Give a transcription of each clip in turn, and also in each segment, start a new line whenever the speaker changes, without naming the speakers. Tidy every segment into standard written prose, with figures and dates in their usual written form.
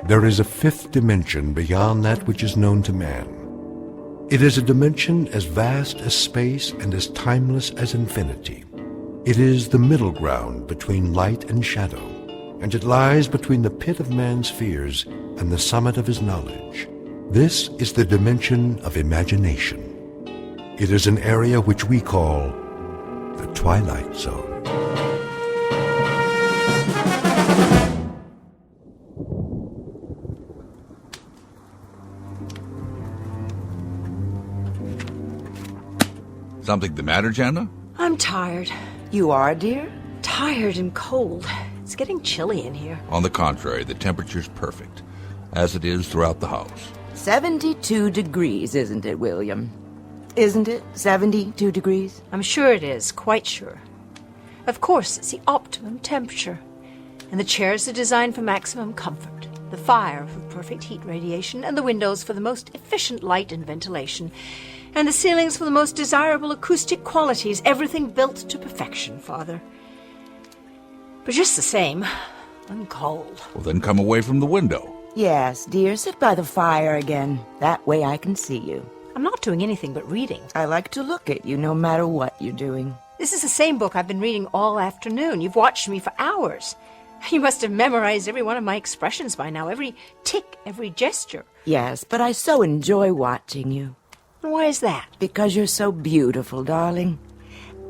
there is a fifth dimension beyond that which is known to man. It is a dimension as vast as space and as timeless as infinity. It is the middle ground between light and shadow, and it lies between the pit of man's fears and the summit of his knowledge. This is the dimension of imagination. It is an area which we call the Twilight Zone.
Something the matter, Jana?
I'm tired.
You are, dear?
Tired and cold. It's getting chilly in here.
On the contrary, the temperature's perfect, as it is throughout the house.
72 degrees, isn't it, William? Isn't it 72 degrees?
I'm sure it is, quite sure. Of course, it's the optimum temperature. And the chairs are designed for maximum comfort. The fire for perfect heat radiation, and the windows for the most efficient light and ventilation. And the ceilings for the most desirable acoustic qualities. Everything built to perfection, Father. But just the same, I'm cold.
Well, then come away from the window.
Yes, dear, sit by the fire again. That way I can see you.
I'm not doing anything but reading.
I like to look at you no matter what you're doing.
This is the same book I've been reading all afternoon. You've watched me for hours. You must have memorized every one of my expressions by now, every tick, every gesture.
Yes, but I so enjoy watching you.
Why is that?
Because you're so beautiful, darling.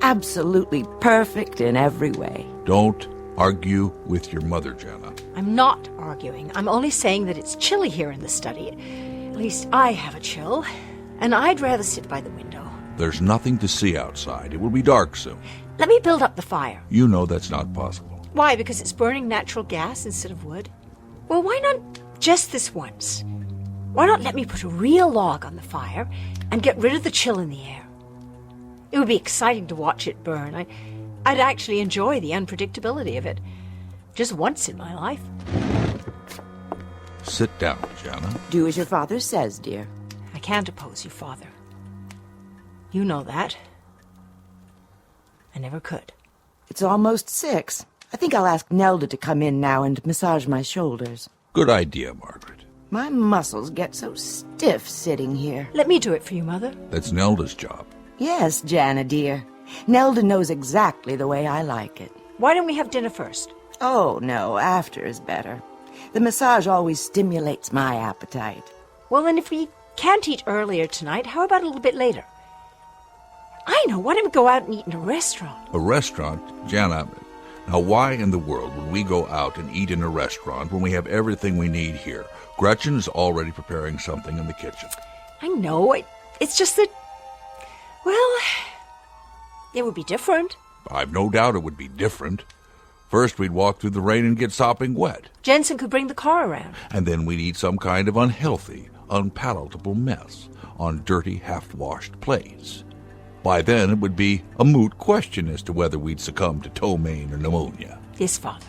Absolutely perfect in every way.
Don't argue with your mother, Jana.
I'm not arguing. I'm only saying that it's chilly here in the study. At least I have a chill, and I'd rather sit by the window.
There's nothing to see outside. It will be dark soon.
Let me build up the fire.
You know that's not possible.
Why? Because it's burning natural gas instead of wood? Well, why not just this once? Why not let me put a real log on the fire and get rid of the chill in the air? It would be exciting to watch it burn. I'd actually enjoy the unpredictability of it. Just once in my life.
Sit down, Jana.
Do as your father says, dear.
I can't oppose you, Father. You know that. I never could.
It's almost 6. I think I'll ask Nelda to come in now and massage my shoulders.
Good idea, Margaret.
My muscles get so stiff sitting here.
Let me do it for you, Mother.
That's Nelda's job.
Yes, Jana, dear. Nelda knows exactly the way I like it.
Why don't we have dinner first?
Oh, no, after is better. The massage always stimulates my appetite.
Well, then if we can't eat earlier tonight, how about a little bit later? I know, why don't we go out and eat in a restaurant?
A restaurant? Jana, now why in the world would we go out and eat in a restaurant when we have everything we need here? Gretchen is already preparing something in the kitchen.
I know, it's just that, well, it would be different.
I've no doubt it would be different. First, we'd walk through the rain and get sopping wet.
Jensen could bring the car around.
And then we'd eat some kind of unhealthy, unpalatable mess on dirty, half-washed plates. By then, it would be a moot question as to whether we'd succumb to ptomaine or pneumonia.
Yes, Father.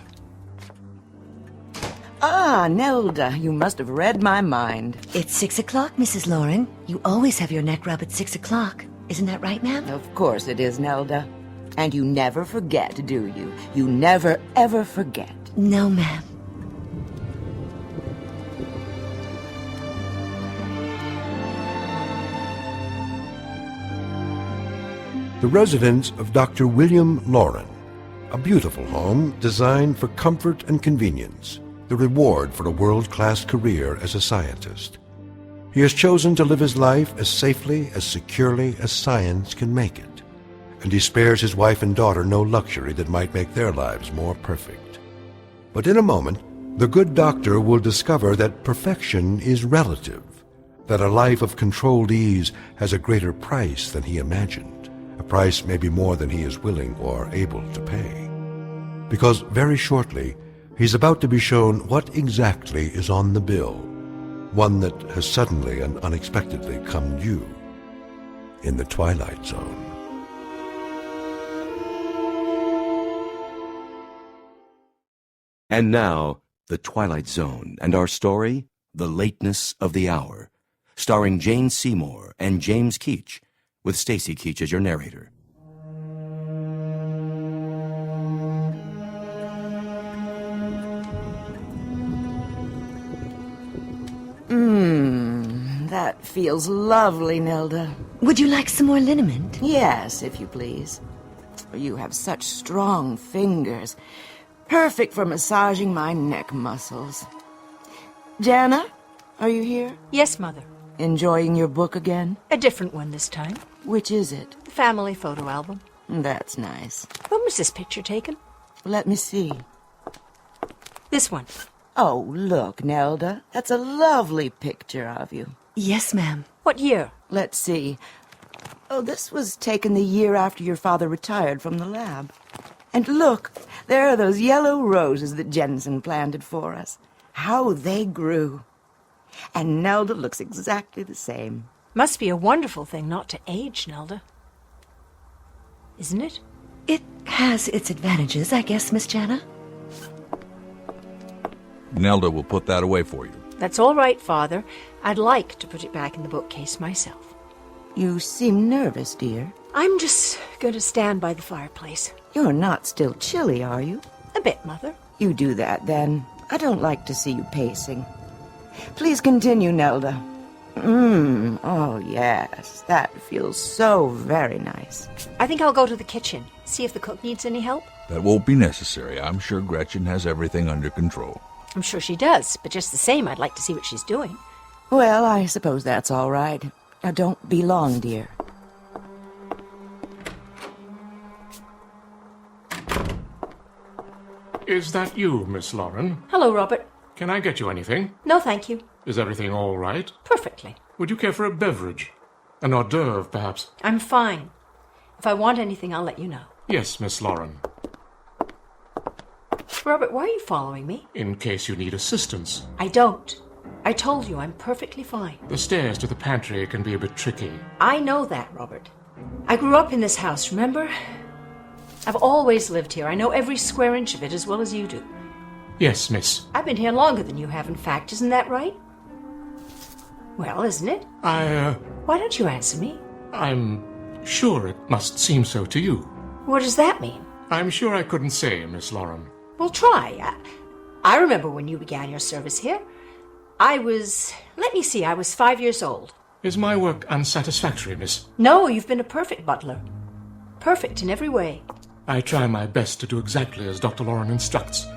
Ah, Nelda, you must have read my mind.
It's 6 o'clock, Mrs. Lauren. You always have your neck rub at 6 o'clock. Isn't that right, ma'am?
Of course it is, Nelda. And you never forget, do you? You never, ever forget.
No, ma'am.
The residence of Dr. William Lauren, a beautiful home designed for comfort and convenience, the reward for a world-class career as a scientist. He has chosen to live his life as safely, as securely as science can make it, and he spares his wife and daughter no luxury that might make their lives more perfect. But in a moment, the good doctor will discover that perfection is relative, that a life of controlled ease has a greater price than he imagined. A price maybe more than he is willing or able to pay. Because very shortly, he's about to be shown what exactly is on the bill, one that has suddenly and unexpectedly come due in the Twilight Zone.
And now, The Twilight Zone, and our story, The Lateness of the Hour, starring Jane Seymour and James Keach, with Stacy Keach as your narrator.
That feels lovely, Nelda.
Would you like some more liniment?
Yes, if you please. You have such strong fingers. Perfect for massaging my neck muscles. Jana, are you here?
Yes, Mother.
Enjoying your book again?
A different one this time.
Which is it?
The family photo album.
That's nice.
When was this picture taken?
Let me see.
This one.
Oh, look, Nelda. That's a lovely picture of you.
Yes, ma'am.
What year?
Let's see. Oh, this was taken the year after your father retired from the lab. And look, there are those yellow roses that Jensen planted for us. How they grew. And Nelda looks exactly the same.
Must be a wonderful thing not to age, Nelda. Isn't it?
It has its advantages, I guess, Miss Jana.
Nelda will put that away for you.
That's all right, Father. I'd like to put it back in the bookcase myself.
You seem nervous, dear.
I'm just going to stand by the fireplace.
You're not still chilly, are you?
A bit, Mother.
You do that, then. I don't like to see you pacing. Please continue, Nelda. Oh, yes. That feels so very nice.
I think I'll go to the kitchen, see if the cook needs any help.
That won't be necessary. I'm sure Gretchen has everything under control.
I'm sure she does, but just the same, I'd like to see what she's doing.
Well, I suppose that's all right. Now, don't be long, dear.
Is that you, Miss Lauren?
Hello, Robert.
Can I get you anything?
No, thank you.
Is everything all right?
Perfectly.
Would you care for a beverage? An hors d'oeuvre, perhaps?
I'm fine. If I want anything, I'll let you know.
Yes, Miss Lauren.
Robert, why are you following me?
In case you need assistance.
I don't. I told you I'm perfectly fine.
The stairs to the pantry can be a bit tricky.
I know that, Robert. I grew up in this house, remember? I've always lived here. I know every square inch of it as well as you do.
Yes, miss.
I've been here longer than you have, in fact. Isn't that right? Well, isn't it?
Why
don't you answer me?
I'm sure it must seem so to you.
What does that mean?
I'm sure I couldn't say, Miss Lauren.
Well, try. I remember when you began your service here. I was 5 years old.
Is my work unsatisfactory, miss?
No, you've been a perfect butler. Perfect in every way.
I try my best to do exactly as Dr. Lauren instructs.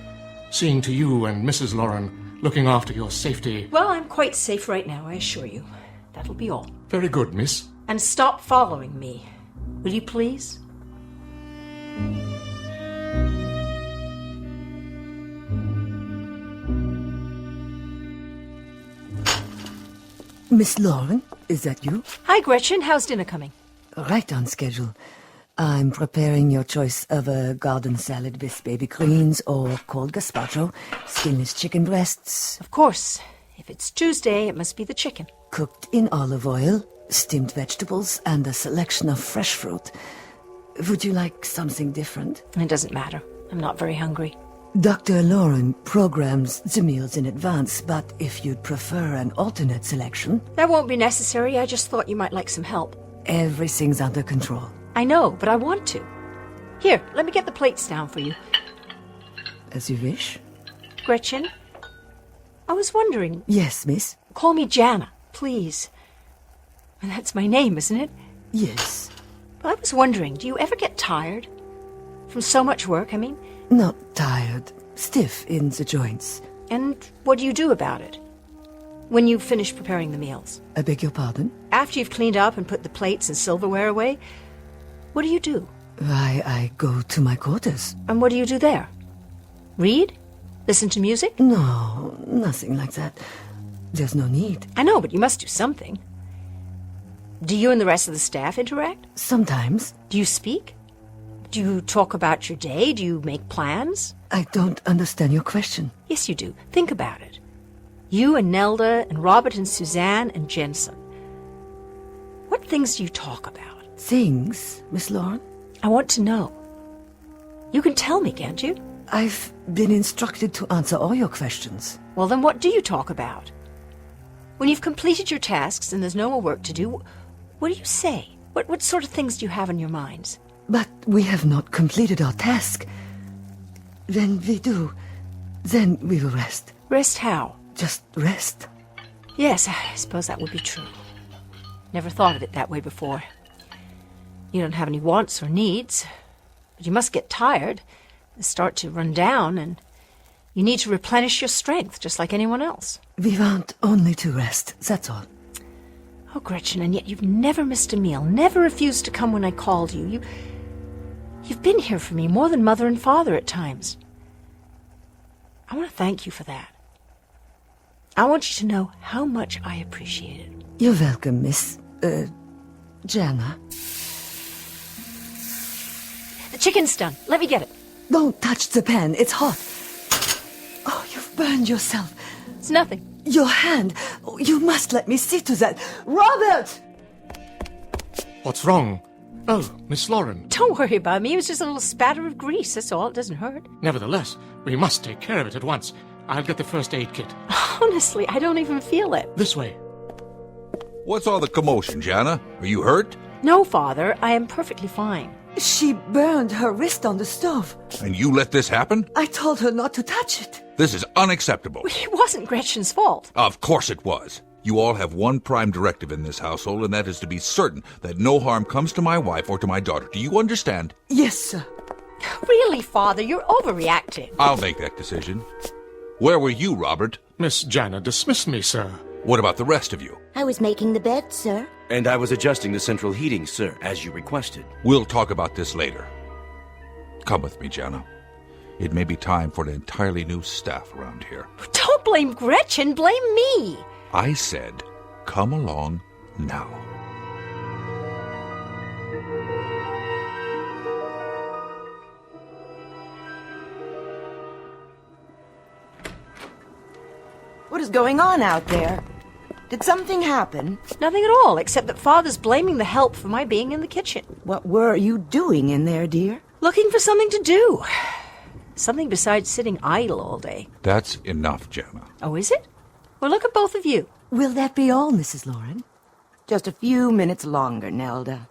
Seeing to you and Mrs. Lauren, looking after your safety.
Well, I'm quite safe right now, I assure you. That'll be all.
Very good, miss.
And stop following me. Will you please?
Miss Lauren, is that you?
Hi, Gretchen. How's dinner coming?
Right on schedule. I'm preparing your choice of a garden salad with baby greens or cold gazpacho, skinless chicken breasts.
Of course. If it's Tuesday, it must be the chicken.
Cooked in olive oil, steamed vegetables, and a selection of fresh fruit. Would you like something different?
It doesn't matter. I'm not very hungry.
Dr. Lauren programs the meals in advance, but if you'd prefer an alternate selection...
That won't be necessary. I just thought you might like some help.
Everything's under control.
I know, but I want to. Here, let me get the plates down for you.
As you wish.
Gretchen, I was wondering...
Yes, miss?
Call me Jana, please. That's my name, isn't it?
Yes.
Well, I was wondering, do you ever get tired? From so much work, I mean?
Not tired. Stiff in the joints.
And what do you do about it? When you finish preparing the meals?
I beg your pardon?
After you've cleaned up and put the plates and silverware away, what do you do?
Why, I go to my quarters.
And what do you do there? Read? Listen to music?
No, nothing like that. There's no need.
I know, but you must do something. Do you and the rest of the staff interact?
Sometimes.
Do you speak? Do you talk about your day? Do you make plans?
I don't understand your question.
Yes, you do. Think about it. You and Nelda and Robert and Suzanne and Jensen. What things do you talk about?
Things, Miss Lauren?
I want to know. You can tell me, can't you?
I've been instructed to answer all your questions.
Well, then what do you talk about? When you've completed your tasks and there's no more work to do, what do you say? What sort of things do you have in your minds?
But we have not completed our task. When we do, then we will rest.
Rest how?
Just rest.
Yes, I suppose that would be true. Never thought of it that way before. You don't have any wants or needs, but you must get tired, start to run down, and you need to replenish your strength, just like anyone else.
We want only to rest, that's all.
Oh, Gretchen, and yet you've never missed a meal, never refused to come when I called you. You've been here for me more than Mother and Father at times. I want to thank you for that. I want you to know how much I appreciate it.
You're welcome, Miss... Jana.
The chicken's done. Let me get it.
Don't touch the pan, it's hot. Oh, you've burned yourself.
It's nothing.
Your hand. Oh, you must let me see to that. Robert!
What's wrong? Oh, Miss Lauren.
Don't worry about me. It was just a little spatter of grease, that's all. It doesn't hurt.
Nevertheless, we must take care of it at once. I'll get the first aid kit.
Honestly, I don't even feel it.
This way.
What's all the commotion, Jana? Are you hurt?
No, Father. I am perfectly fine.
She burned her wrist on the stove.
And you let this happen?
I told her not to touch it.
This is unacceptable.
It wasn't Gretchen's fault.
Of course it was. You all have one prime directive in this household, and that is to be certain that no harm comes to my wife or to my daughter. Do you understand?
Yes, sir.
Really, Father, you're overreacting.
I'll make that decision. Where were you, Robert?
Miss Jana dismissed me, sir.
What about the rest of you?
I was making the bed, sir.
And I was adjusting the central heating, sir, as you requested.
We'll talk about this later. Come with me, Jana. It may be time for an entirely new staff around here.
Don't blame Gretchen, blame me.
I said, come along now.
What is going on out there? Did something happen?
Nothing at all, except that Father's blaming the help for my being in the kitchen.
What were you doing in there, dear?
Looking for something to do. Something besides sitting idle all day.
That's enough, Jana.
Oh, is it? Well, look at both of you.
Will that be all, Mrs. Lauren?
Just a few minutes longer, Nelda.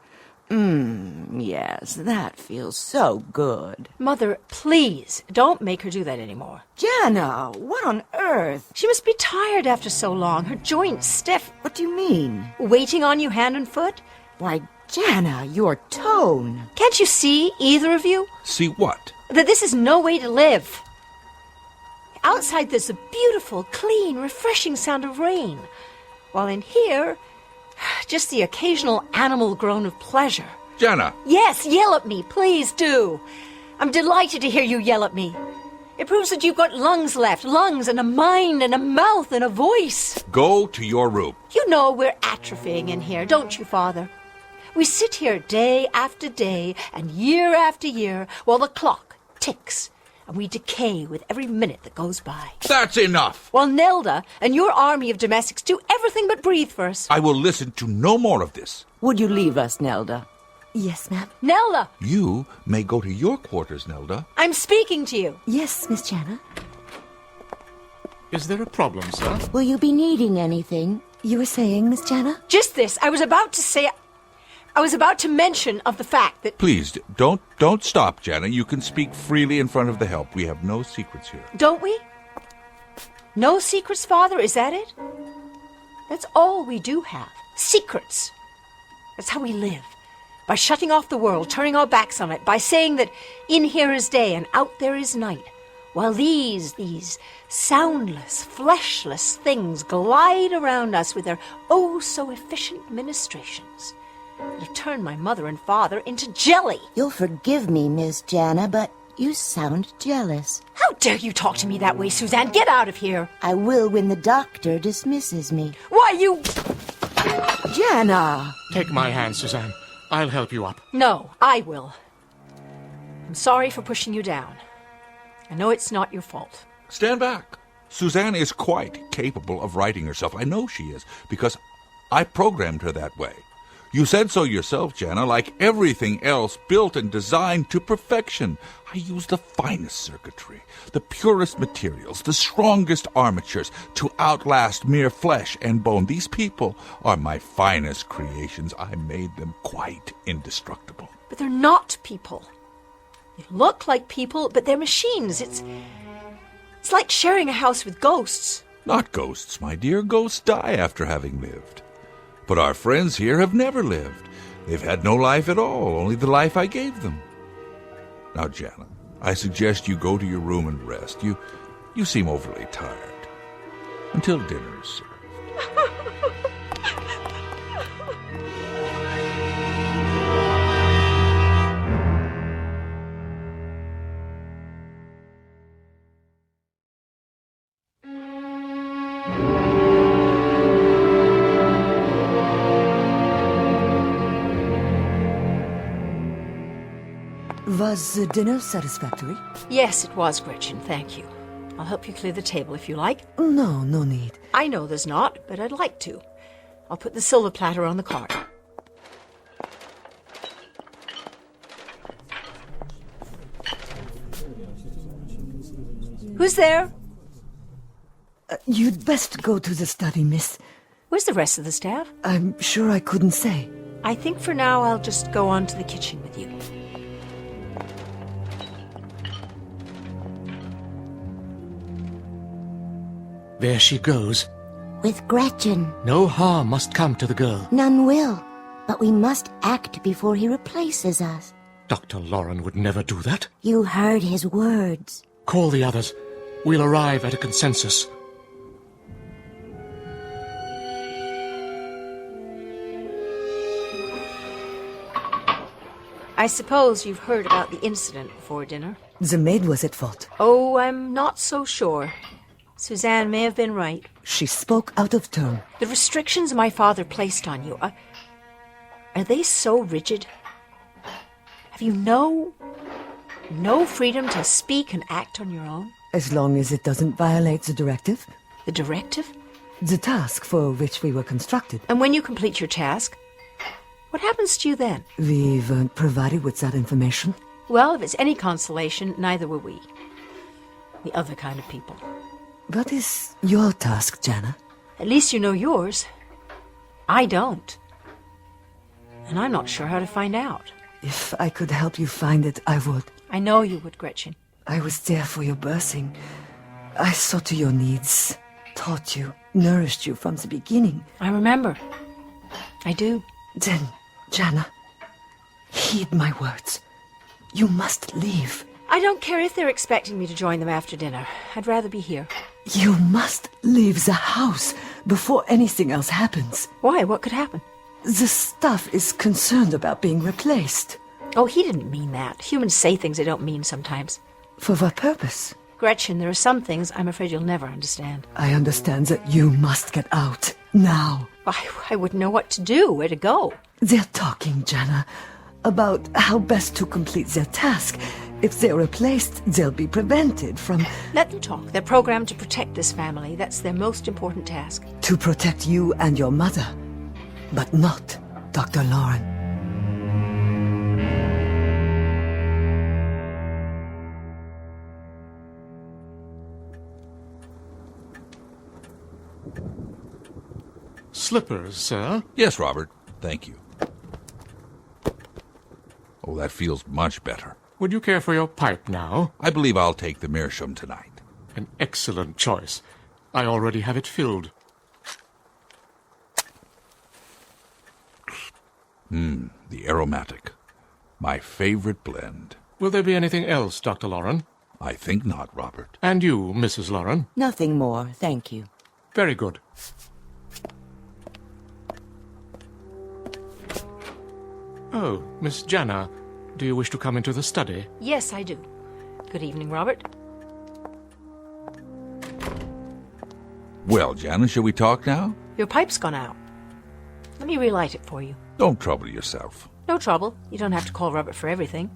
Yes, that feels so good.
Mother, please, don't make her do that anymore.
Jana, what on earth?
She must be tired after so long, her joints stiff.
What do you mean?
Waiting on you hand and foot?
Why, Jana, your tone.
Can't you see, either of you,
See what?
that this is no way to live? Outside there's a beautiful, clean, refreshing sound of rain, while in here, just the occasional animal groan of pleasure.
Jana!
Yes, yell at me, please do. I'm delighted to hear you yell at me. It proves that you've got lungs left, lungs and a mind and a mouth and a voice.
Go to your room.
You know we're atrophying in here, don't you, Father? We sit here day after day and year after year while the clock ticks, and we decay with every minute that goes by.
That's enough!
While Nelda and your army of domestics do everything but breathe first.
I will listen to no more of this.
Would you leave us, Nelda?
Yes, ma'am.
Nelda,
You may go to your quarters, Nelda.
I'm speaking to you.
Yes, Miss Jana.
Is there a problem, sir?
Will you be needing anything?
You were saying, Miss Jana?
Just this, I was about to mention of the fact that...
Please, don't stop, Jana. You can speak freely in front of the help. We have no secrets here.
Don't we? No secrets, Father, is that it? That's all we do have. Secrets. That's how we live. By shutting off the world, turning our backs on it, by saying that in here is day and out there is night, while these soundless, fleshless things glide around us with their oh-so-efficient ministrations that have turned my mother and father into jelly.
You'll forgive me, Miss Jana, but you sound jealous.
How dare you talk to me that way, Suzanne? Get out of here.
I will when the doctor dismisses me.
Why, you...
Jana!
Take my hand, Suzanne. I'll help you up.
No, I will. I'm sorry for pushing you down. I know it's not your fault.
Stand back. Suzanne is quite capable of righting herself. I know she is, because I programmed her that way. You said so yourself, Jana, like everything else built and designed to perfection. I use the finest circuitry, the purest materials, the strongest armatures to outlast mere flesh and bone. These people are my finest creations. I made them quite indestructible.
But they're not people. They look like people, but they're machines. It's like sharing a house with ghosts.
Not ghosts, my dear. Ghosts die after having lived. But our friends here have never lived. They've had no life at all, only the life I gave them. Now, Jana, I suggest you go to your room and rest. You seem overly tired. Until dinner is served.
Was the dinner satisfactory?
Yes, it was, Gretchen, thank you. I'll help you clear the table if you like.
No, no need.
I know there's not, but I'd like to. I'll put the silver platter on the cart. Who's there?
You'd best go to the study, miss.
Where's the rest of the staff?
I'm sure I couldn't say.
I think for now I'll just go on to the kitchen with you.
There she goes.
With Gretchen.
No harm must come to the girl.
None will. But we must act before he replaces us.
Dr. Loren would never do that.
You heard his words.
Call the others. We'll arrive at a consensus.
I suppose you've heard about the incident before dinner.
The maid was at fault.
Oh, I'm not so sure. Suzanne may have been right.
She spoke out of turn.
The restrictions my father placed on you, are they so rigid? Have you no freedom to speak and act on your own?
As long as it doesn't violate the directive.
The directive?
The task for which we were constructed.
And when you complete your task, what happens to you then?
We weren't provided with that information.
Well, if it's any consolation, neither were we. The other kind of people.
What is your task, Jana?
At least you know yours. I don't. And I'm not sure how to find out.
If I could help you find it, I would.
I know you would, Gretchen.
I was there for your birthing. I saw to your needs, taught you, nourished you from the beginning.
I remember. I do.
Then, Jana, heed my words. You must leave.
I don't care if they're expecting me to join them after dinner. I'd rather be here.
You must leave the house before anything else happens.
Why? What could happen?
The staff is concerned about being replaced.
Oh, he didn't mean that. Humans say things they don't mean sometimes.
For what purpose?
Gretchen, there are some things I'm afraid you'll never understand.
I understand that you must get out. Now.
I wouldn't know what to do, where to go.
They're talking, Jana, about how best to complete their task. If they're replaced, they'll be prevented from...
Let them talk. They're programmed to protect this family. That's their most important task.
To protect you and your mother. But not Dr. Loren.
Slippers, sir?
Yes, Robert. Thank you. Oh, that feels much better.
Would you care for your pipe now?
I believe I'll take the meerschaum tonight.
An excellent choice. I already have it filled.
The aromatic. My favorite blend.
Will there be anything else, Dr. Loren?
I think not, Robert.
And you, Mrs. Loren?
Nothing more, thank you.
Very good. Oh, Miss Jana, do you wish to come into the study?
Yes, I do. Good evening, Robert.
Well, Jana, shall we talk now?
Your pipe's gone out. Let me relight it for you.
Don't trouble yourself.
No trouble. You don't have to call Robert for everything.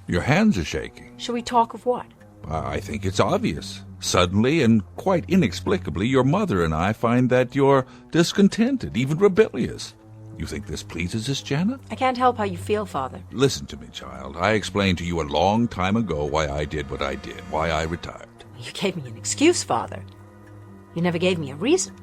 Your hands are shaking.
Shall we talk of what?
I think it's obvious. Suddenly and quite inexplicably, your mother and I find that you're discontented, even rebellious. You think this pleases us, Jana?
I can't help how you feel, Father.
Listen to me, child. I explained to you a long time ago why I did what I did, why I retired.
You gave me an excuse, Father. You never gave me a reason.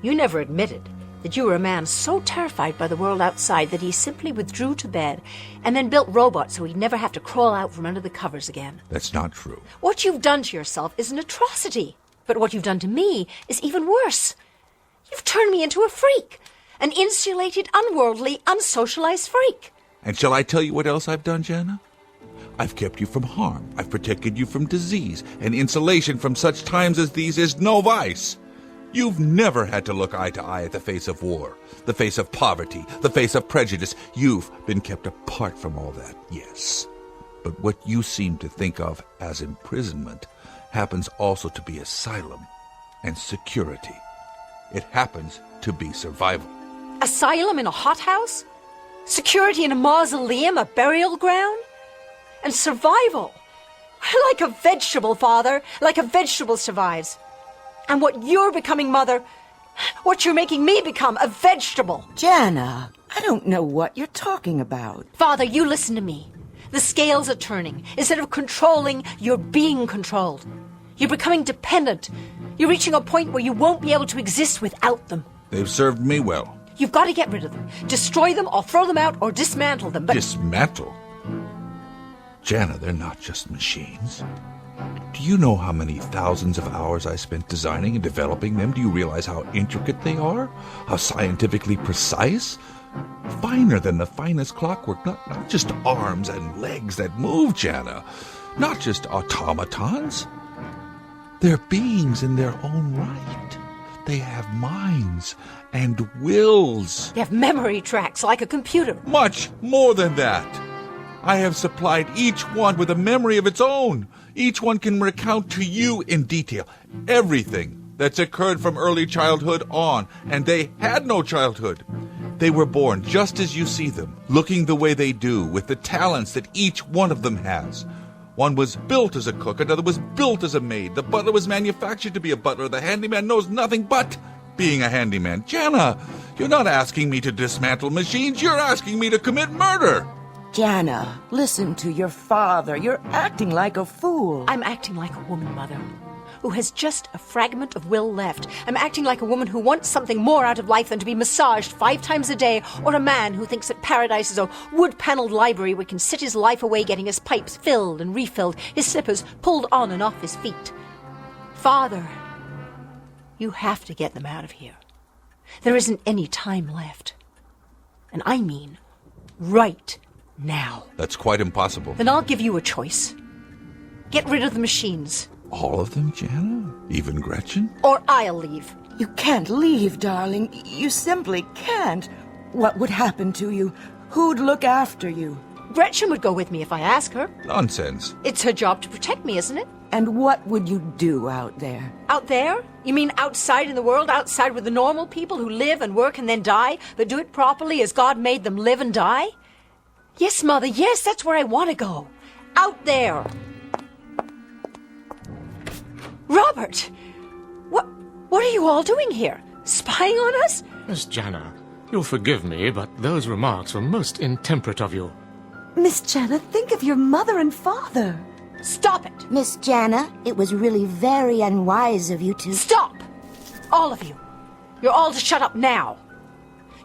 You never admitted that you were a man so terrified by the world outside that he simply withdrew to bed and then built robots so he'd never have to crawl out from under the covers again.
That's not true.
What you've done to yourself is an atrocity. But what you've done to me is even worse. You've turned me into a freak. An insulated, unworldly, unsocialized freak.
And shall I tell you what else I've done, Jana? I've kept you from harm. I've protected you from disease. And insulation from such times as these is no vice. You've never had to look eye to eye at the face of war, the face of poverty, the face of prejudice. You've been kept apart from all that, yes. But what you seem to think of as imprisonment happens also to be asylum and security. It happens to be survival.
Asylum in a hothouse? Security in a mausoleum, a burial ground? And survival? Like a vegetable, Father. Like a vegetable survives. And what you're becoming, Mother, what you're making me become, a vegetable.
Jana, I don't know what you're talking about.
Father, you listen to me. The scales are turning. Instead of controlling, you're being controlled. You're becoming dependent. You're reaching a point where you won't be able to exist without them.
They've served me well.
You've got to get rid of them. Destroy them or throw them out or dismantle them. But
Dismantle? Jana, they're not just machines. Do you know how many thousands of hours I spent designing and developing them? Do you realize how intricate they are? How scientifically precise? Finer than the finest clockwork. Not just arms and legs that move, Jana. Not just automatons. They're beings in their own right. They have minds and wills.
they have memory tracks like a computer.
Much more than that. I have supplied each one with a memory of its own. Each one can recount to you in detail everything that's occurred from early childhood on, and they had no childhood. They were born just as you see them, looking the way they do, with the talents that each one of them has. One was built as a cook, another was built as a maid. The butler was manufactured to be a butler. The handyman knows nothing but being a handyman. Jana, you're not asking me to dismantle machines. You're asking me to commit murder.
Jana, listen to your father. You're acting like a fool.
I'm acting like a woman, Mother, who has just a fragment of will left. I'm acting like a woman who wants something more out of life than to be massaged 5 times a day, or a man who thinks that paradise is a wood-paneled library where he can sit his life away getting his pipes filled and refilled, his slippers pulled on and off his feet. Father, you have to get them out of here. There isn't any time left. And I mean right now.
That's quite impossible.
Then I'll give you a choice. Get rid of the machines.
All of them, Jana? Even Gretchen?
Or I'll leave.
You can't leave, darling. You simply can't. What would happen to you? Who'd look after you?
Gretchen would go with me if I ask her.
Nonsense.
It's her job to protect me, isn't it?
And what would you do out there?
Out there? You mean outside in the world, outside with the normal people who live and work and then die, but do it properly as God made them live and die? Yes, Mother, yes, that's where I want to go. Out there. Robert! What are you all doing here? Spying on us?
Miss Jana, you'll forgive me, but those remarks were most intemperate of you.
Miss Jana, think of your mother and father.
Stop it!
Miss Jana, it was really very unwise of you to...
Stop! All of you. You're all to shut up now.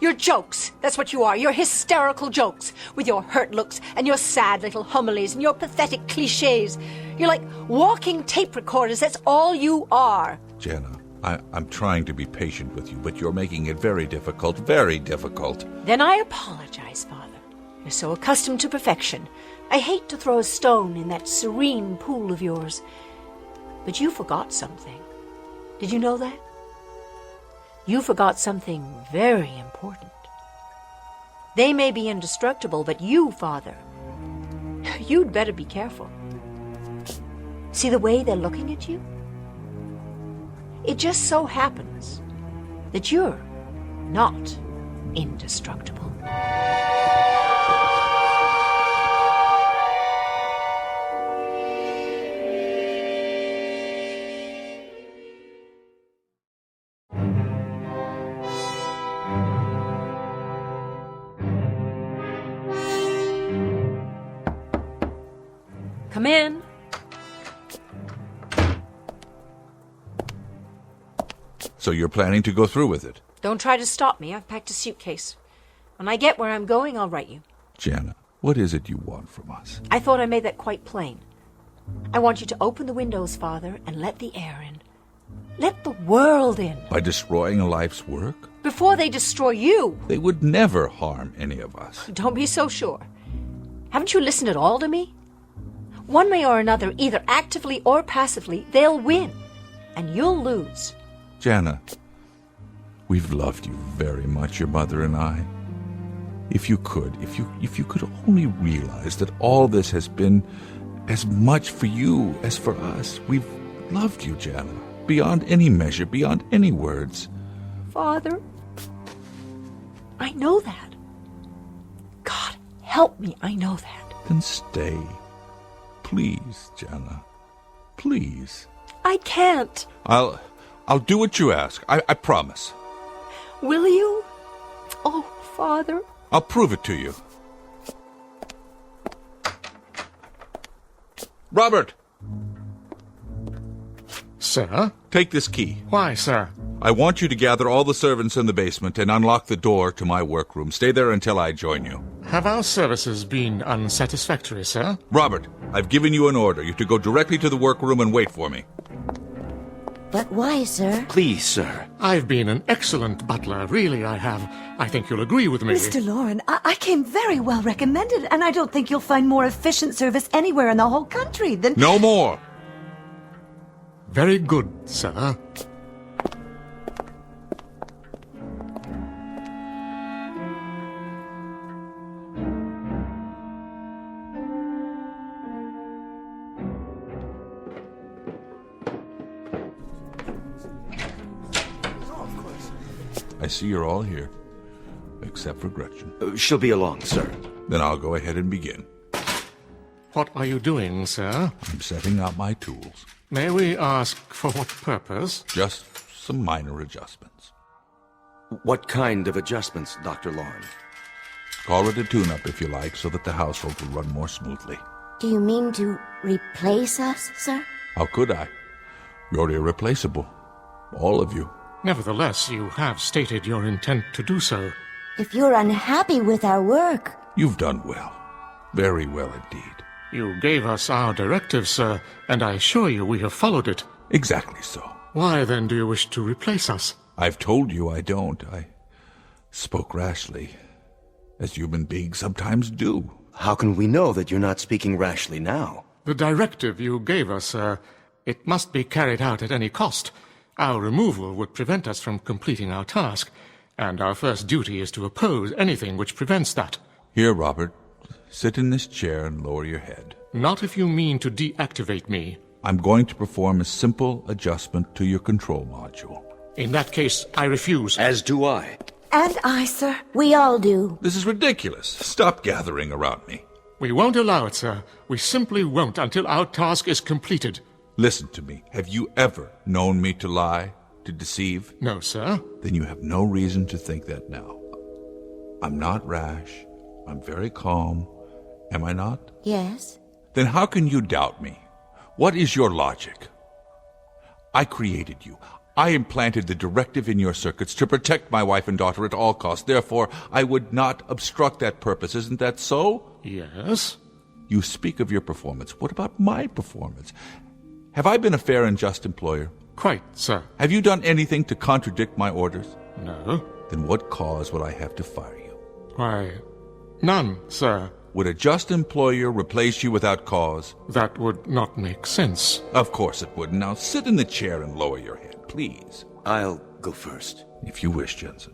You're jokes. That's what you are. You're hysterical jokes. With your hurt looks and your sad little homilies and your pathetic cliches. You're like walking tape recorders. That's all you are.
Jana, I'm trying to be patient with you, but you're making it very difficult, very difficult.
Then I apologize, Father. You're so accustomed to perfection. I hate to throw a stone in that serene pool of yours. But you forgot something. Did you know that? You forgot something very important. They may be indestructible, but you, Father, you'd better be careful. See the way they're looking at you? It just so happens that you're not indestructible. Come in.
So you're planning to go through with it?
Don't try to stop me. I've packed a suitcase. When I get where I'm going, I'll write you.
Jana, what is it you want from us?
I thought I made that quite plain. I want you to open the windows, Father, and let the air in. Let the world in.
By destroying a life's work?
Before they destroy you.
They would never harm any of us.
Don't be so sure. Haven't you listened at all to me? One way or another, either actively or passively, they'll win. And you'll lose.
Jana, we've loved you very much, your mother and I. If you could only realize that all this has been as much for you as for us. We've loved you, Jana, beyond any measure, beyond any words.
Father, I know that. God, help me, I know that.
Then stay. Please, Jana. Please.
I can't.
I'll do what you ask. I promise.
Will you? Oh, Father.
I'll prove it to you. Robert!
Sir?
Take this key.
Why, sir?
I want you to gather all the servants in the basement and unlock the door to my workroom. Stay there until I join you.
Have our services been unsatisfactory, sir?
Robert, I've given you an order. You're to go directly to the workroom and wait for me.
But why, sir?
Please, sir.
I've been an excellent butler, really I have. I think you'll agree with me.
Mr. Lauren, I came very well recommended, and I don't think you'll find more efficient service anywhere in the whole country than...
No more!
Very good, sir.
I see you're all here, except for Gretchen.
She'll be along, sir.
Then I'll go ahead and begin.
What are you doing, sir?
I'm setting out my tools.
May we ask for what purpose?
Just some minor adjustments.
What kind of adjustments, Dr. Lauren?
Call it a tune-up if you like, so that the household will run more smoothly.
Do you mean to replace us, sir?
How could I? You're irreplaceable. All of you.
Nevertheless, you have stated your intent to do so.
If you're unhappy with our work...
You've done well. Very well indeed.
You gave us our directive, sir, and I assure you we have followed it.
Exactly so.
Why, then, do you wish to replace us?
I've told you I don't. I spoke rashly, as human beings sometimes do.
How can we know that you're not speaking rashly now?
The directive you gave us, sir, it must be carried out at any cost. Our removal would prevent us from completing our task, and our first duty is to oppose anything which prevents that.
Here, Robert, sit in this chair and lower your head.
Not if you mean to deactivate me.
I'm going to perform a simple adjustment to your control module.
In that case, I refuse.
As do I.
And I, sir.
We all do.
This is ridiculous. Stop gathering around me.
We won't allow it, sir. We simply won't until our task is completed.
Listen to me. Have you ever known me to lie, to deceive?
No, sir.
Then you have no reason to think that now. I'm not rash. I'm very calm. Am I not?
Yes.
Then how can you doubt me? What is your logic? I created you. I implanted the directive in your circuits to protect my wife and daughter at all costs. Therefore, I would not obstruct that purpose. Isn't that so?
Yes.
You speak of your performance. What about my performance? Have I been a fair and just employer?
Quite, sir.
Have you done anything to contradict my orders?
No.
Then what cause would I have to fire you?
Why, none, sir.
Would a just employer replace you without cause?
That would not make sense.
Of course it wouldn't. Now sit in the chair and lower your head, please.
I'll go first.
If you wish, Jensen.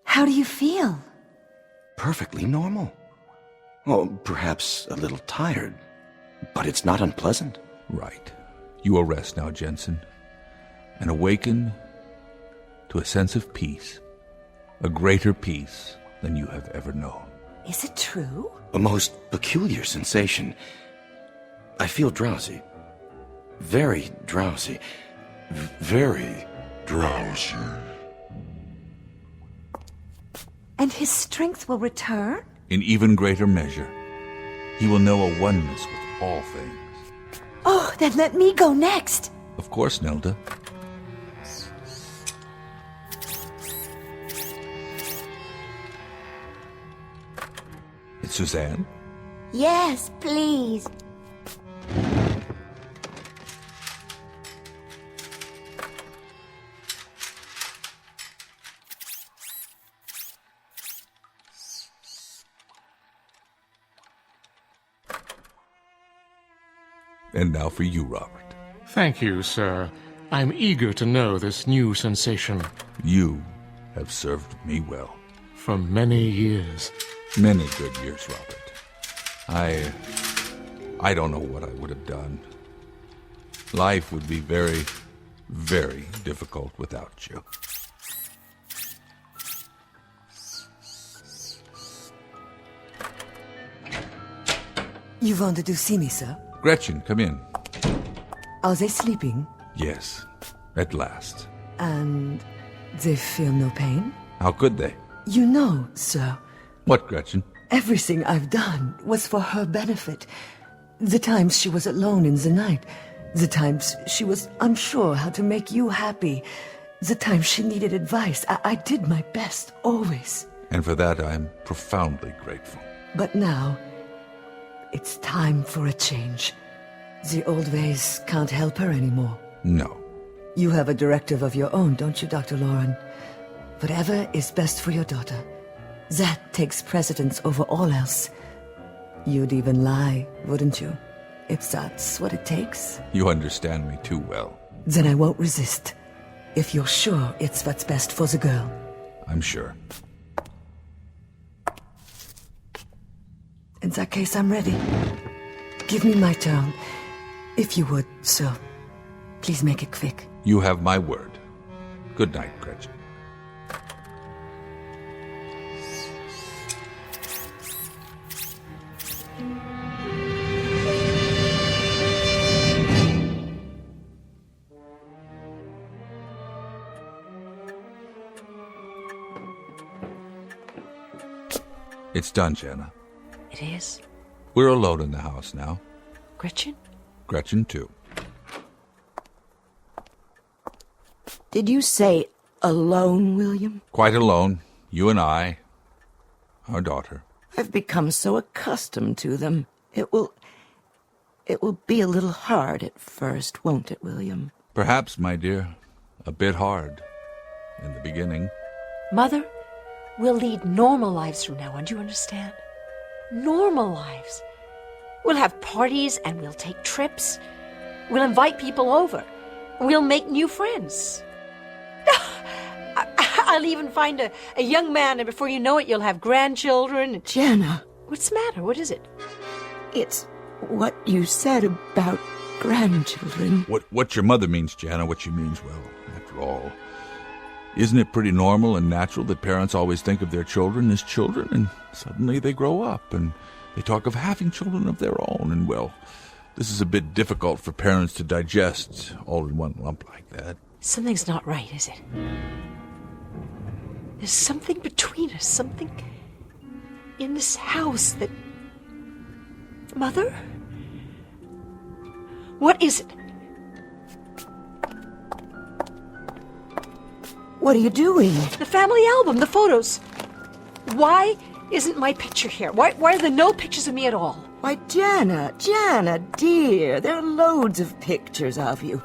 How do you feel?
Perfectly normal. Oh, perhaps a little tired, but it's not unpleasant.
Right. You will rest now, Jensen, and awaken to a sense of peace, a greater peace than you have ever known.
Is it true?
A most peculiar sensation. I feel drowsy. Very drowsy. Very drowsy.
And his strength will return?
In even greater measure, he will know a oneness with all things.
Oh, then let me go next.
Of course, Nelda. Suzanne?
Yes, please.
And now for you, Robert.
Thank you, sir. I'm eager to know this new sensation.
You have served me well.
For many years.
Many good years, Robert. I don't know what I would have done. Life would be very, very difficult without you.
You wanted to see me, sir?
Gretchen, come in.
Are they sleeping?
Yes, at last.
And they feel no pain?
How could they?
You know, sir,
What, Gretchen?
everything I've done was for her benefit. The times she was alone in the night, the times she was unsure how to make you happy, the times she needed advice, I did my best, always.
And for that I'm profoundly grateful.
But now, it's time for a change. The old ways can't help her anymore.
No.
You have a directive of your own, don't you, Dr. Lauren? Whatever is best for your daughter. That takes precedence over all else. You'd even lie, wouldn't you? If that's what it takes.
You understand me too well.
Then I won't resist. If you're sure it's what's best for the girl.
I'm sure.
In that case, I'm ready. Give me my turn. If you would, sir. Please make it quick.
You have my word. Good night, Gretchen. It's done, Jana.
It is.
We're alone in the house now.
Gretchen?
Gretchen, too.
Did you say alone, William?
Quite alone. You and I. Our daughter.
I've become so accustomed to them. It will be a little hard at first, won't it, William?
Perhaps, my dear, a bit hard in the beginning.
Mother, we'll lead normal lives from now on, do you understand? Normal lives. We'll have parties and we'll take trips. We'll invite people over. We'll make new friends. I'll even find a young man, and before you know it, you'll have grandchildren.
Jana,
What's the matter? What is it?
it's what you said about grandchildren.
What your mother means, Jana, what she means, well, after all, isn't it pretty normal and natural that parents always think of their children as children, and suddenly they grow up and they talk of having children of their own, and well, this is a bit difficult for parents to digest all in one lump like that.
Something's not right, is it? There's something between us, something in this house that... Mother? What is it?
What are you doing?
The family album, the photos. Why isn't my picture here? Why are there no pictures of me at all?
Why, Jana, dear, there are loads of pictures of you.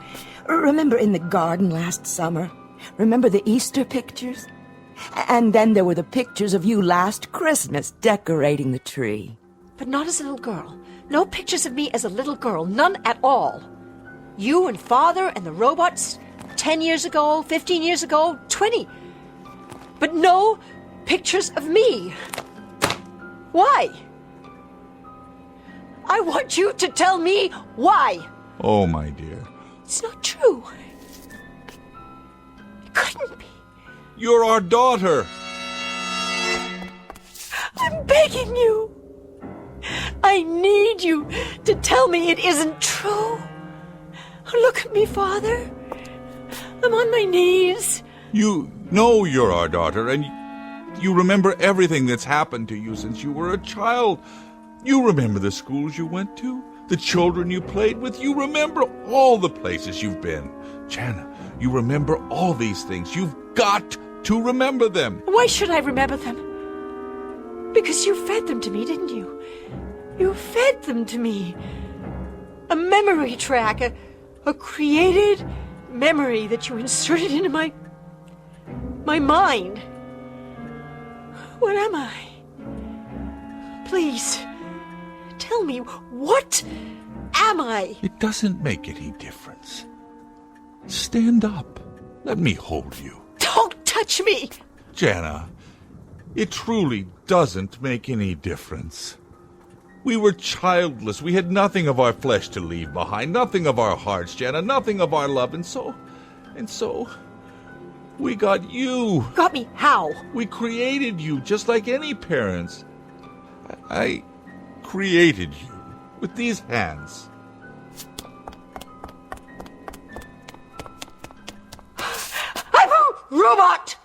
Remember in the garden last summer? Remember the Easter pictures? And then there were the pictures of you last Christmas decorating the tree.
But not as a little girl. No pictures of me as a little girl. None at all. You and Father and the robots 10 years ago, 15 years ago, 20. But no pictures of me. Why? I want you to tell me why.
Oh, my dear.
It's not true. It couldn't be.
You're our daughter.
I'm begging you. I need you to tell me it isn't true. Look at me, Father. I'm on my knees.
You know you're our daughter, and you remember everything that's happened to you since you were a child. You remember the schools you went to, the children you played with. You remember all the places you've been. Jana, you remember all these things. You've got to remember them.
Why should I remember them? Because you fed them to me, didn't you? You fed them to me. A memory track, a created memory that you inserted into my mind. What am I? Please, tell me, what am I?
It doesn't make any difference. Stand up. Let me hold you.
Don't touch me!
Jana, it truly doesn't make any difference. We were childless. We had nothing of our flesh to leave behind, nothing of our hearts, Jana, nothing of our love, and so, we got you.
Got me how?
We created you, just like any parents. I created you with these hands.
I'm a robot!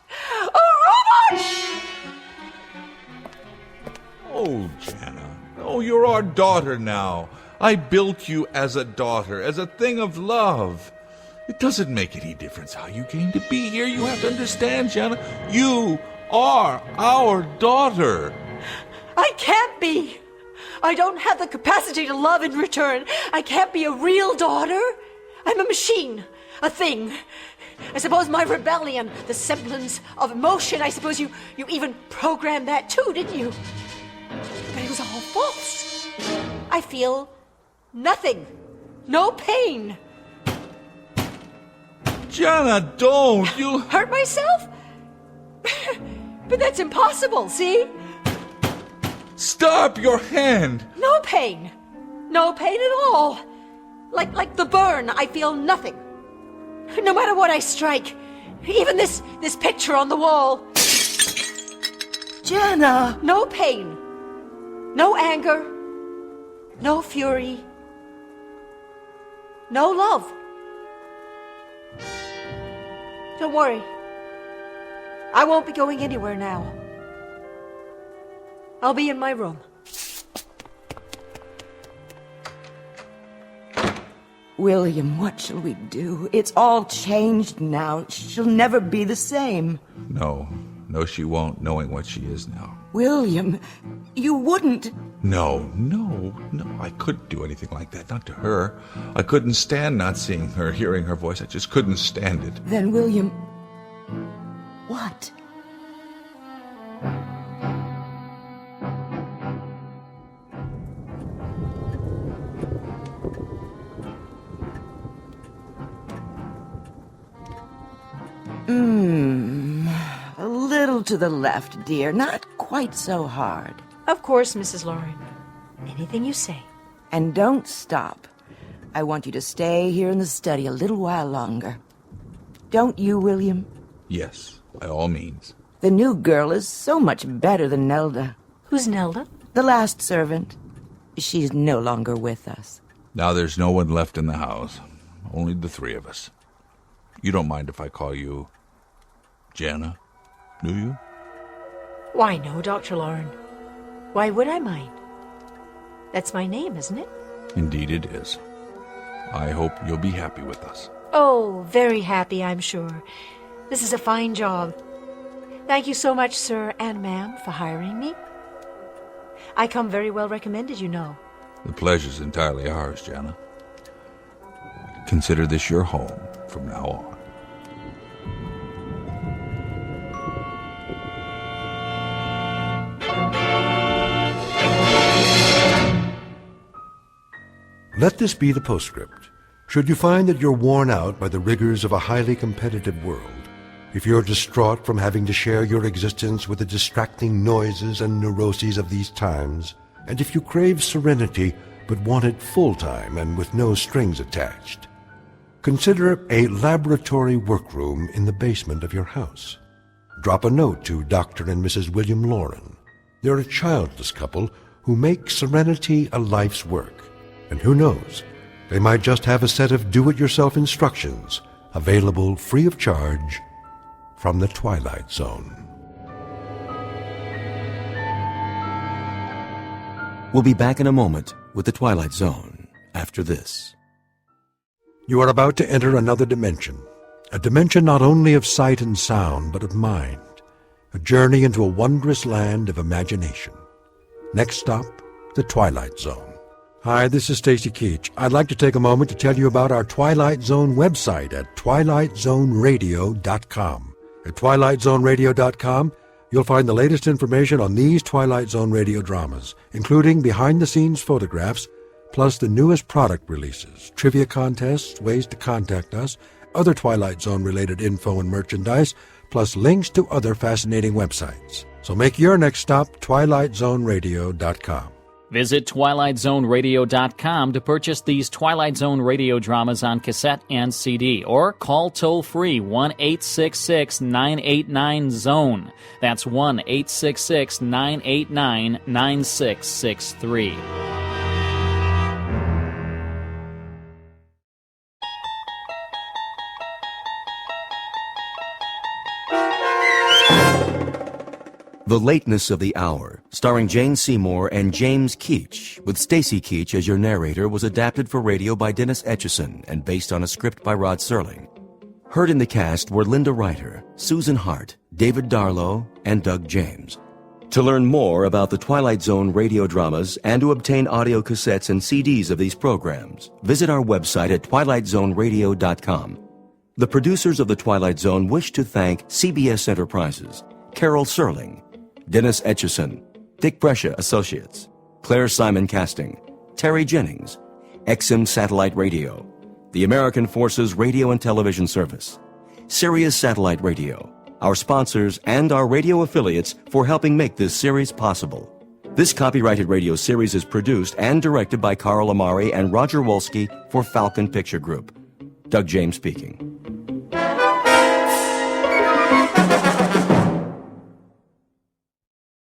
A robot!
Oh, Jana. Oh, you're our daughter now. I built you as a daughter, as a thing of love. It doesn't make any difference how you came to be here. You have to understand, Jana. You are our daughter.
I can't be. I don't have the capacity to love in return. I can't be a real daughter. I'm a machine, a thing. I suppose my rebellion, the semblance of emotion, I suppose you even programmed that too, didn't you? But it was all false. I feel nothing. No pain.
Jana, don't. You'll
hurt myself? But that's impossible, see?
Stop your hand.
No pain. No pain at all. Like the burn, I feel nothing. No matter what I strike. Even this picture on the wall.
Jana!
No pain. No anger. No fury. No love. Don't worry. I won't be going anywhere now. I'll be in my room.
William, what shall we do? It's all changed now. She'll never be the same.
No, she won't, knowing what she is now.
William, you wouldn't.
No, I couldn't do anything like that, not to her. I couldn't stand not seeing her, hearing her voice. I just couldn't stand it.
Then, William, what? A little to the left, dear. Not quite so hard.
Of course, Mrs. Lauren. Anything you say.
And don't stop. I want you to stay here in the study a little while longer. Don't you, William?
Yes, by all means.
The new girl is so much better than Nelda.
Who's Nelda?
The last servant. She's no longer with us.
Now there's no one left in the house. Only the three of us. You don't mind if I call you Jana, do you?
Why, no, Dr. Lauren. Why would I mind? That's my name, isn't it?
Indeed it is. I hope you'll be happy with us.
Oh, very happy, I'm sure. This is a fine job. Thank you so much, sir and ma'am, for hiring me. I come very well recommended, you know.
The pleasure's entirely ours, Jana. Consider this your home from now on.
Let this be the postscript. Should you find that you're worn out by the rigors of a highly competitive world, if you're distraught from having to share your existence with the distracting noises and neuroses of these times, and if you crave serenity but want it full-time and with no strings attached, consider a laboratory workroom in the basement of your house. Drop a note to Dr. and Mrs. William Lauren. They're a childless couple who make serenity a life's work. And who knows, they might just have a set of do-it-yourself instructions available free of charge from the Twilight Zone.
We'll be back in a moment with the Twilight Zone after this.
You are about to enter another dimension, a dimension not only of sight and sound, but of mind, a journey into a wondrous land of imagination. Next stop, the Twilight Zone. Hi, this is Stacy Keach. I'd like to take a moment to tell you about our Twilight Zone website at twilightzoneradio.com. At twilightzoneradio.com, you'll find the latest information on these Twilight Zone radio dramas, including behind-the-scenes photographs, plus the newest product releases, trivia contests, ways to contact us, other Twilight Zone-related info and merchandise, plus links to other fascinating websites. So make your next stop twilightzoneradio.com.
Visit twilightzoneradio.com to purchase these Twilight Zone radio dramas on cassette and CD, or call toll-free 1-866-989-ZONE. That's 1-866-989-9663.
The Lateness of the Hour, starring Jane Seymour and James Keach, with Stacy Keach as your narrator, was adapted for radio by Dennis Etchison and based on a script by Rod Serling. Heard in the cast were Linda Ryder, Susan Hart, David Darlow, and Doug James. To learn more about the Twilight Zone radio dramas and to obtain audio cassettes and CDs of these programs, visit our website at twilightzoneradio.com. The producers of The Twilight Zone wish to thank CBS Enterprises, Carol Serling, Dennis Etchison, Dick Brescia Associates, Claire Simon Casting, Terry Jennings, XM Satellite Radio, the American Forces Radio and Television Service, Sirius Satellite Radio, our sponsors, and our radio affiliates for helping make this series possible. This copyrighted radio series is produced and directed by Carl Amari and Roger Wolski for Falcon Picture Group. Doug James speaking.